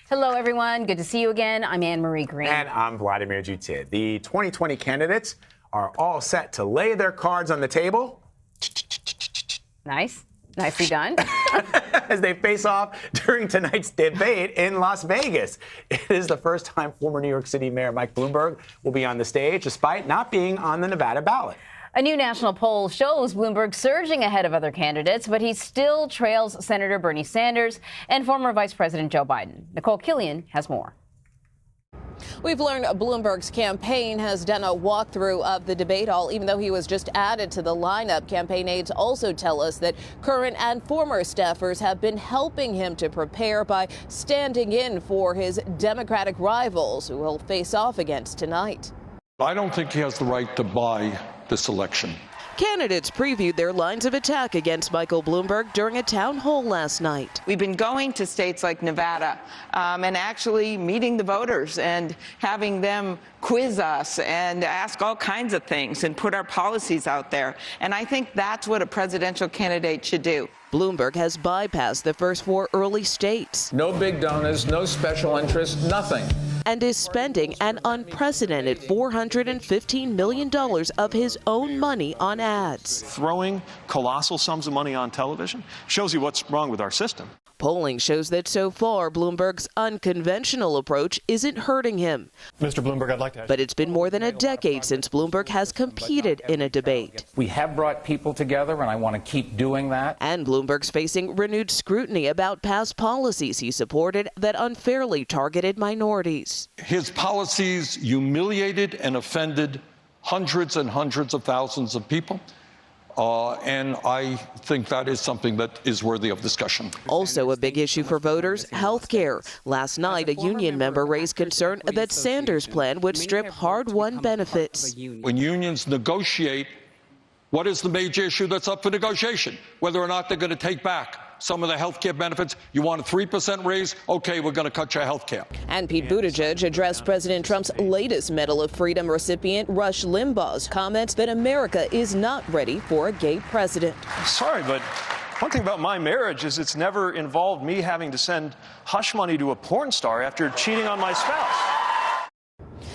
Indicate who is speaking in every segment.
Speaker 1: Hello, everyone. Good to see you again. I'm Anne-Marie Green.
Speaker 2: And I'm Vladimir Jutit. The 2020 candidates are all set to lay their cards on the table.
Speaker 1: Nice. Nicely done.
Speaker 2: As they face off during tonight's debate in Las Vegas. It is the first time former New York City Mayor Mike Bloomberg will be on the stage, despite not being on the Nevada ballot.
Speaker 1: A new national poll shows Bloomberg surging ahead of other candidates, but he still trails Senator Bernie Sanders and former Vice President Joe Biden. Nikole Killion has more.
Speaker 3: We've learned Bloomberg's campaign has done a walkthrough of the debate hall, even though he was just added to the lineup. Campaign aides also tell us that current and former staffers have been helping him to prepare by standing in for his Democratic rivals, who he'll face off against tonight.
Speaker 4: I don't think he has the right to buy this election.
Speaker 3: Candidates previewed their lines of attack against Michael Bloomberg during a town hall last night.
Speaker 5: We've been going to states like Nevada and actually meeting the voters and having them quiz us and ask all kinds of things and put our policies out there. And I think that's what a presidential candidate should do.
Speaker 3: Bloomberg has bypassed the first 4 early states.
Speaker 6: No big donors, no special interests, nothing.
Speaker 3: And is spending an unprecedented $415 million of his own money on ads.
Speaker 7: Throwing colossal sums of money on television shows you what's wrong with our system.
Speaker 3: Polling shows that so far, Bloomberg's unconventional approach isn't hurting him.
Speaker 8: Mr. Bloomberg, I'd like to...
Speaker 3: But it's been more than a decade since Bloomberg has competed in a debate.
Speaker 6: We have brought people together, and I want to keep doing that.
Speaker 3: And Bloomberg's facing renewed scrutiny about past policies he supported that unfairly targeted minorities.
Speaker 4: His policies humiliated and offended hundreds and hundreds of thousands of people. And I think that is something that is worthy of discussion.
Speaker 3: Also a big issue for voters, health care. Last night, a union member raised concern that Sanders' plan would strip hard-won benefits.
Speaker 4: When unions negotiate, what is the major issue that's up for negotiation? Whether or not they're going to take back some of the health care benefits. You want a 3% raise? Okay, we're going to cut your health care.
Speaker 3: And Pete Buttigieg addressed President Trump's latest Medal of Freedom recipient, Rush Limbaugh's comments that America is not ready for a gay president.
Speaker 7: Sorry, but one thing about my marriage is it's never involved me having to send hush money to a porn star after cheating on my spouse.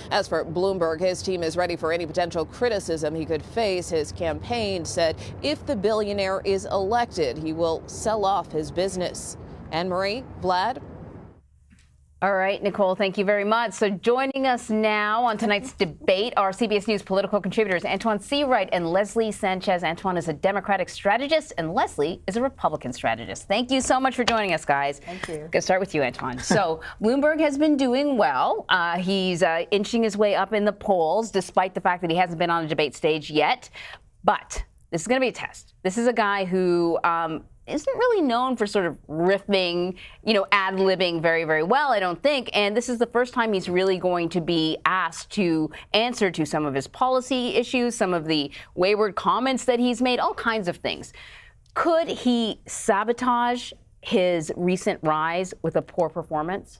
Speaker 3: As for Bloomberg, his team is ready for any potential criticism he could face. His campaign said if the billionaire is elected, he will sell off his business. Anne-Marie, Vlad?
Speaker 1: All right, Nikole, thank you very much. So joining us now on tonight's debate are CBS News political contributors Antjuan Seawright and Leslie Sanchez. Antjuan is a Democratic strategist and Leslie is a Republican strategist. Thank you so much for joining us, guys.
Speaker 9: Thank you.
Speaker 1: Going to start with you, Antjuan. So Bloomberg has been doing well. He's inching his way up in the polls, despite the fact that he hasn't been on a debate stage yet. But this is going to be a test. This is a guy who isn't really known for sort of riffing, ad-libbing very, very well, I don't think. And this is the first time he's really going to be asked to answer to some of his policy issues, some of the wayward comments that he's made, all kinds of things. Could he sabotage his recent rise with a poor performance?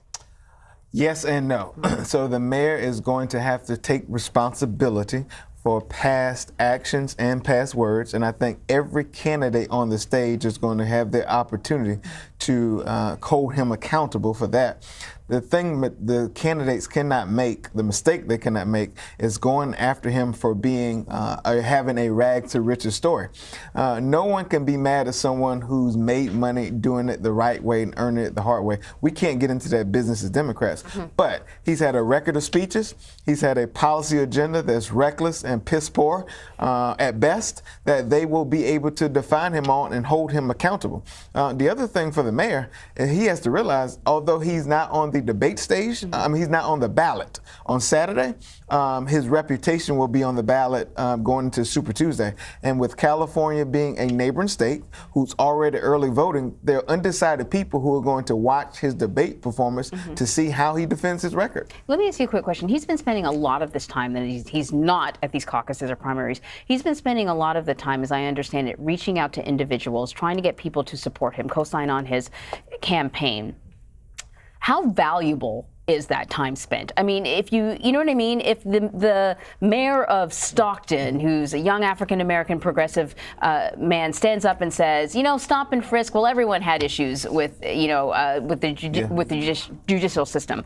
Speaker 10: Yes and no. So the mayor is going to have to take responsibility for past actions and past words, and I think every candidate on the stage is going to have their opportunity to hold him accountable for that. The thing that the candidates cannot make, the mistake they cannot make, is going after him for being having a rag to riches story. No one can be mad at someone who's made money doing it the right way and earning it the hard way. We can't get into that business as Democrats. But he's had a record of speeches. He's had a policy agenda that's reckless and piss poor at best, that they will be able to define him on and hold him accountable. The other thing for the mayor, he has to realize, although he's not on the debate stage, he's not on the ballot on Saturday, his reputation will be on the ballot going into Super Tuesday. And with California being a neighboring state who's already early voting, there are undecided people who are going to watch his debate performance to see how he defends his record.
Speaker 1: Let me ask you a quick question. He's been spending a lot of this time that he's not at these caucuses or primaries. He's been spending a lot of the time, as I understand it, reaching out to individuals, trying to get people to support him, co-sign on his campaign. How valuable is that time spent? I mean, if you know what I mean? If the mayor of Stockton, who's a young African-American progressive man, stands up and says, stop and frisk, well, everyone had issues with, with the judicial system.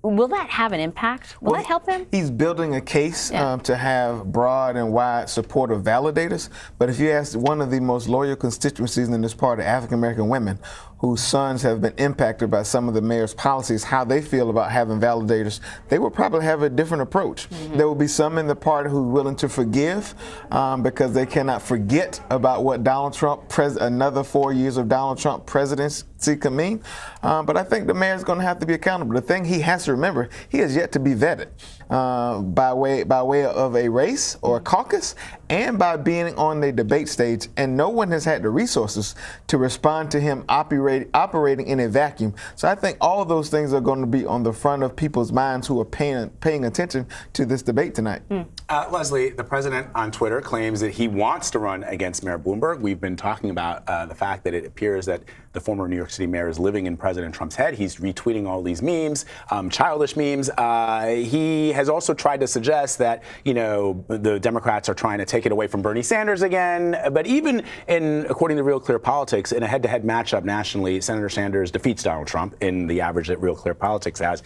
Speaker 1: Will that have an impact? Will that help him?
Speaker 10: He's building a case to have broad and wide support of validators. But if you ask one of the most loyal constituencies in this party, African-American women, whose sons have been impacted by some of the mayor's policies, how they feel about having validators, they will probably have a different approach. Mm-hmm. There will be some in the party who are willing to forgive because they cannot forget about what Donald Trump, another 4 years of Donald Trump presidency could mean. But I think the mayor's going to have to be accountable. The thing he has to remember, he has yet to be vetted by way of a race or a caucus and by being on the debate stage. And no one has had the resources to respond to him operating in a vacuum. So I think all of those things are going to be on the front of people's minds who are paying attention to this debate tonight.
Speaker 2: Leslie, the president on Twitter claims that he wants to run against Mayor Bloomberg. We've been talking about the fact that it appears that the former New York City mayor is living in President Trump's head. He's retweeting all these memes, childish memes. He has also tried to suggest that, the Democrats are trying to take it away from Bernie Sanders again. But even according to Real Clear Politics, in a head-to-head matchup nationally, Senator Sanders defeats Donald Trump in the average that Real Clear Politics has.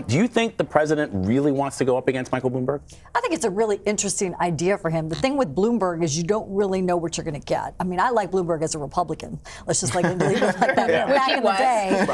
Speaker 2: Do you think the president really wants to go up against Michael Bloomberg?
Speaker 8: I think it's a really interesting idea for him. The thing with Bloomberg is you don't really know what you're going to get. I mean, I like Bloomberg as a Republican. Let's just leave it like that.
Speaker 1: Yeah.
Speaker 8: Back in the day,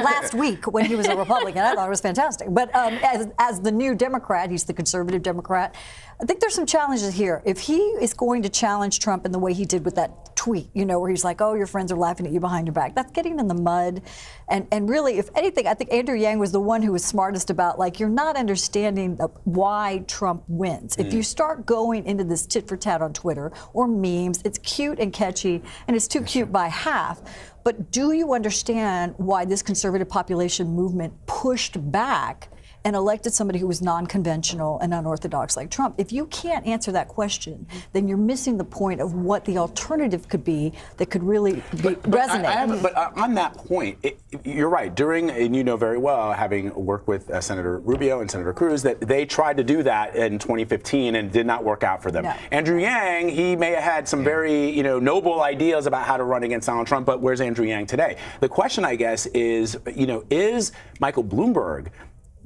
Speaker 8: last week when he was a Republican, I thought it was fantastic. But as the new Democrat, he's the conservative Democrat, I think there's some challenges here. If he is going to challenge Trump in the way he did with that tweet, where he's like, oh, your friends are laughing at you behind your back, that's getting in the mud. And really, if anything, I think Andrew Yang was the one who was smartest about, you're not understanding why Trump wins. If you start going into this tit for tat on Twitter or memes, it's cute and catchy, and it's too cute by half. But do you understand why this conservative population movement pushed back and elected somebody who was non-conventional and unorthodox like Trump? If you can't answer that question, then you're missing the point of what the alternative could be that could really resonate.
Speaker 2: But on that point, you're right. And you know very well, having worked with Senator Rubio and Senator Cruz, that they tried to do that in 2015 and did not work out for them. No. Andrew Yang, he may have had some very noble ideas about how to run against Donald Trump, but where's Andrew Yang today? The question, I guess, is, is Michael Bloomberg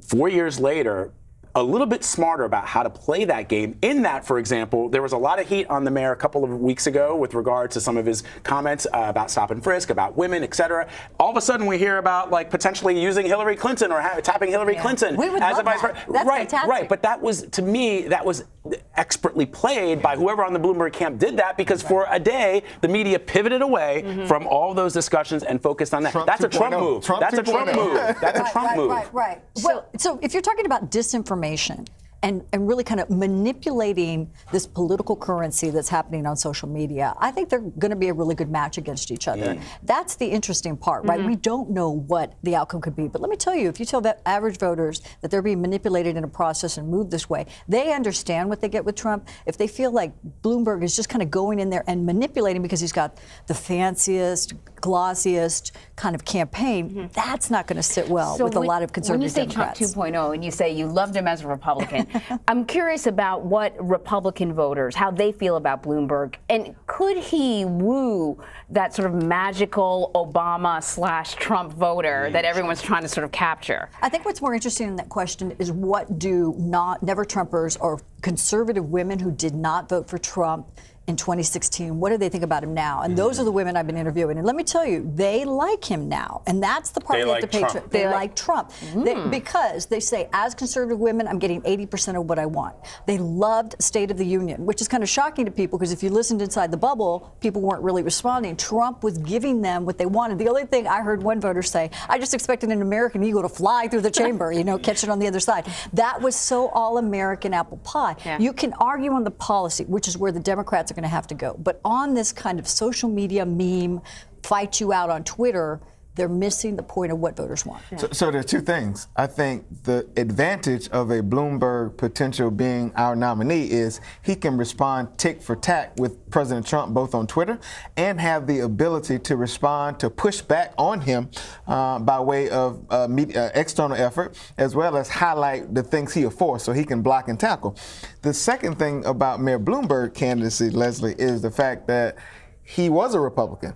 Speaker 2: 4 years later a little bit smarter about how to play that game? In that, for example, there was a lot of heat on the mayor a couple of weeks ago with regard to some of his comments about stop and frisk, about women, et cetera. All of a sudden, we hear about potentially using Hillary Clinton or tapping Hillary Clinton as a vice president.
Speaker 8: That's fantastic.
Speaker 2: Right. But that was, to me, that was expertly played by whoever on the Bloomberg camp did that, because for a day, the media pivoted away from all those discussions and focused on that. That's a Trump move. That's a Trump move. That's a Trump move.
Speaker 8: Right. So if you're talking about disinformation, and really kind of manipulating this political currency that's happening on social media, I think they're going to be a really good match against each other. That's the interesting part, right? We don't know what the outcome could be. But let me tell you, if you tell average voters that they're being manipulated in a process and moved this way, they understand what they get with Trump. If they feel like Bloomberg is just kind of going in there and manipulating because he's got the fanciest, glossiest kind of campaign, that's not going to sit well with a lot of conservative Democrats.
Speaker 1: When you say Trump 2.0 and you say you loved him as a Republican, I'm curious about what Republican voters, how they feel about Bloomberg, and could he woo that sort of magical Obama/Trump voter that everyone's trying to sort of capture?
Speaker 8: I think what's more interesting in that question is what do never Trumpers or conservative women who did not vote for Trump in 2016, what do they think about him now? And those are the women I've been interviewing. And let me tell you, they like him now. And that's the part we have to pay attention. They like Trump. Because they say, as conservative women, I'm getting 80% of what I want. They loved State of the Union, which is kind of shocking to people because if you listened inside the bubble, people weren't really responding. Trump was giving them what they wanted. The only thing I heard one voter say, I just expected an American eagle to fly through the chamber, catch it on the other side. That was so all-American apple pie. Yeah. You can argue on the policy, which is where the Democrats are going to have to go. But on this kind of social media meme, fight you out on Twitter, they're missing the point of what voters want.
Speaker 10: So there are two things. I think the advantage of a Bloomberg potential being our nominee is he can respond tick for tack with President Trump both on Twitter and have the ability to respond, to push back on him by way of external effort, as well as highlight the things he affords so he can block and tackle. The second thing about Mayor Bloomberg candidacy, Leslie, is the fact that he was a Republican.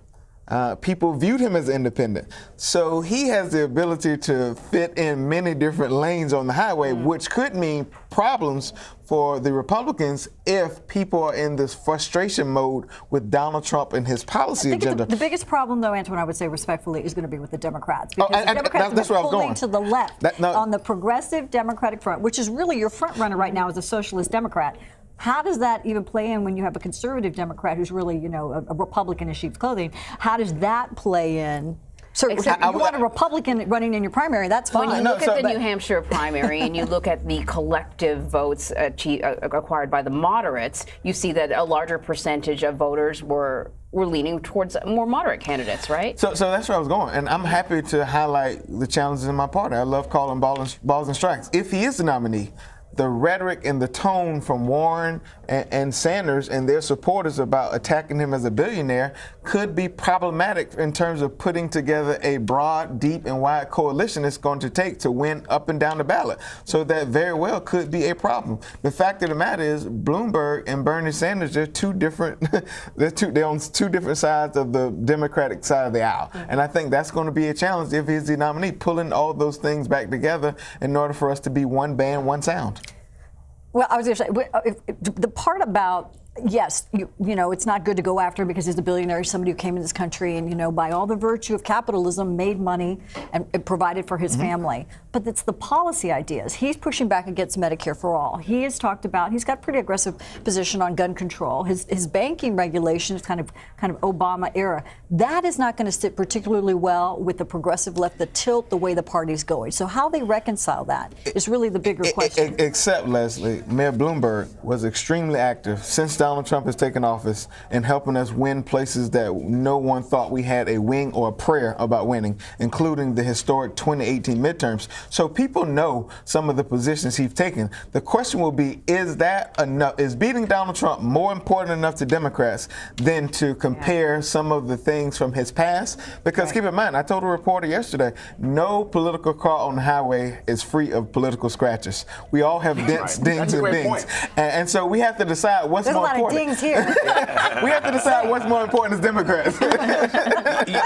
Speaker 10: People viewed him as independent. So he has the ability to fit in many different lanes on the highway, which could mean problems for the Republicans if people are in this frustration mode with Donald Trump and his policy agenda.
Speaker 8: The biggest problem, though, Antjuan, I would say respectfully, is going to be with the Democrats. Because the Democrats
Speaker 10: that's where I was
Speaker 8: pulling
Speaker 10: going.
Speaker 8: to the left on the progressive Democratic front, which is really your front runner right now as a socialist Democrat. How does that even play in when you have a conservative Democrat who's really, you know, a Republican in sheep's clothing? How does that play in? So you want a Republican running in your primary, that's fine.
Speaker 1: When you look at the New Hampshire primary and you look at the collective votes acquired by the moderates, you see that a larger percentage of voters were leaning towards more moderate candidates, right?
Speaker 10: So that's where I was going. And I'm happy to highlight the challenges in my party. I love calling balls and strikes. If he is the nominee, the rhetoric and the tone from Warren and Sanders and their supporters about attacking him as a billionaire could be problematic in terms of putting together a broad, deep, and wide coalition it's going to take to win up and down the ballot. So that very well could be a problem. The fact of the matter is Bloomberg and Bernie Sanders, they're two different, they're on two different sides of the Democratic side of the aisle. And I think that's going to be a challenge if he's the nominee, pulling all those things back together in order for us to be one band, one sound.
Speaker 8: Well, I was going to say, the part about, yes, you know, it's not good to go after him because he's a billionaire, he's somebody who came in this country and, you know, by all the virtue of capitalism, made money and provided for his family. But it's the policy ideas. He's pushing back against Medicare for all. He has talked about, he's got pretty aggressive position on gun control. His banking regulation is kind of Obama era. That is not going to sit particularly well with the progressive left, the tilt, the way the party's going. So how they reconcile that is really the bigger question.
Speaker 10: Except, Leslie, Mayor Bloomberg was extremely active since Donald Trump has taken office in helping us win places that no one thought we had a wing or a prayer about winning, including the historic 2018 midterms. So people know some of the positions he's taken. The question will be, is that enough? Is beating Donald Trump more important enough to Democrats than to compare some of the things from his past? Because keep in mind, I told a reporter yesterday, no political car on the highway is free of political scratches. We all have dents, dings, and dings. And so we have to decide what's more important.
Speaker 8: There's a lot of dings here.
Speaker 10: We have to decide what's more important as Democrats.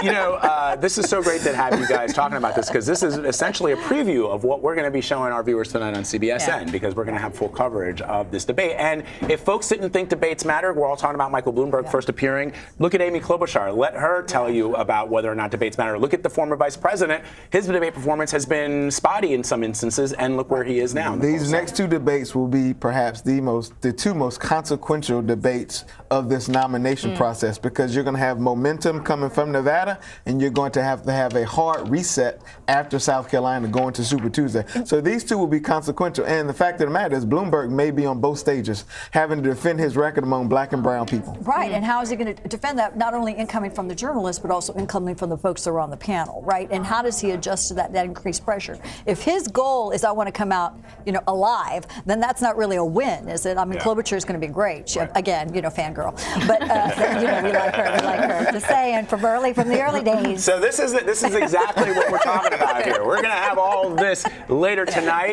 Speaker 2: You know, this is so great to have you guys talking about this, because this is essentially a preview of what we're going to be showing our viewers tonight on CBSN, because we're going to have full coverage of this debate. And if folks didn't think debates mattered, we're all talking about Michael Bloomberg first appearing. Look at Amy Klobuchar. Let her tell you about whether or not debates matter. Look at the former vice president. His debate performance has been spotty in some instances, and look where he is now.
Speaker 10: These next two debates will be perhaps the two most consequential debates of this nomination process, because you're going to have momentum coming from Nevada, and you're going to have a hard reset after South Carolina going to Super Tuesday. So these two will be consequential. And the fact of the matter is Bloomberg may be on both stages, having to defend his record among black and brown people.
Speaker 8: Right, and how is he going to defend that, not only incoming from the journalists, but also incoming from the folks that are on the panel, right? And how does he adjust to that increased pressure? If his goal is I want to come out, you know, alive, then that's not really a win, is it? I mean, Klobuchar is going to be great. She, again, you know, fangirl. But, you know, we like her. Just saying, from the early days.
Speaker 2: So this is exactly what we're talking about here. We're going to have all this later tonight.